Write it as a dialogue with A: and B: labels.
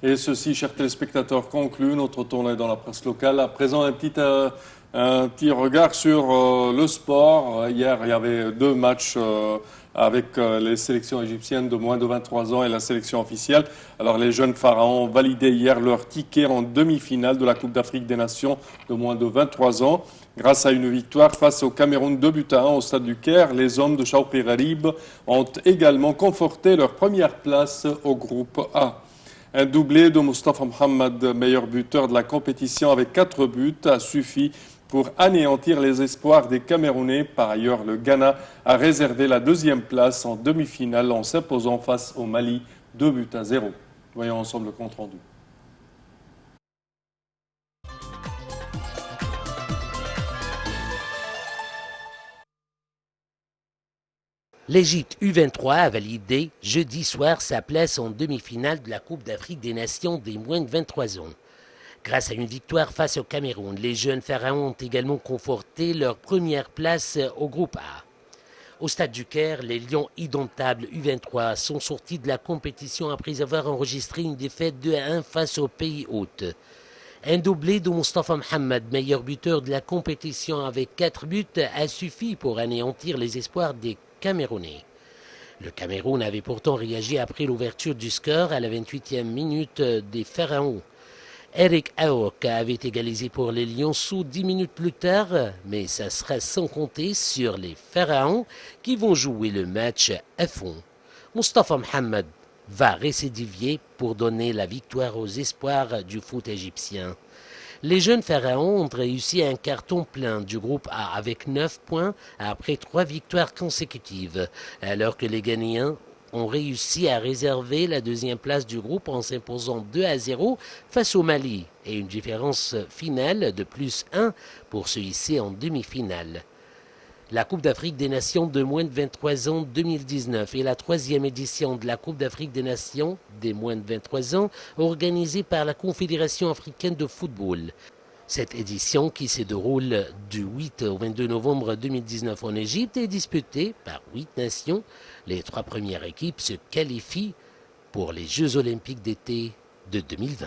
A: Et ceci, chers téléspectateurs, conclut notre tournée dans la presse locale. À présent, un petit regard sur le sport. Hier, il y avait deux matchs avec les sélections égyptiennes de moins de 23 ans et la sélection officielle. Alors, les jeunes pharaons ont validé hier leur ticket en demi-finale de la Coupe d'Afrique des Nations de moins de 23 ans. Grâce à une victoire face au Cameroun 2-1 au stade du Caire, les hommes de Chauki Gharib ont également conforté leur première place au groupe A. Un doublé de Mustafa Mohamed, meilleur buteur de la compétition avec 4 buts, a suffi pour anéantir les espoirs des Camerounais. Par ailleurs, le Ghana a réservé la deuxième place en demi-finale en s'imposant face au Mali 2-0. Voyons ensemble le compte rendu.
B: L'Égypte U23 a validé jeudi soir sa place en demi-finale de la Coupe d'Afrique des Nations des moins de 23 ans. Grâce à une victoire face au Cameroun, les jeunes pharaons ont également conforté leur première place au groupe A. Au stade du Caire, les Lions indomptables U23 sont sortis de la compétition après avoir enregistré une défaite 2-1 face au pays hôte. Un doublé de Mustafa Mohamed, meilleur buteur de la compétition avec 4 buts, a suffi pour anéantir les espoirs des Camerounais. Le Cameroun avait pourtant réagi après l'ouverture du score à la 28e minute des Pharaons. Eric Aok avait égalisé pour les Lionceaux 10 minutes plus tard, mais ça sera sans compter sur les Pharaons qui vont jouer le match à fond. Mustafa Mohamed va récidiver pour donner la victoire aux espoirs du foot égyptien. Les jeunes pharaons ont réussi un carton plein du groupe A avec 9 points après 3 victoires consécutives, alors que les Ghanéens ont réussi à réserver la deuxième place du groupe en s'imposant 2-0 face au Mali et une différence finale de +1 pour se hisser en demi-finale. La Coupe d'Afrique des Nations de moins de 23 ans 2019 est la 3e édition de la Coupe d'Afrique des Nations des moins de 23 ans organisée par la Confédération africaine de football. Cette édition, qui se déroule du 8 au 22 novembre 2019 en Égypte, est disputée par 8 nations. Les 3 premières équipes se qualifient pour les Jeux olympiques d'été de 2020.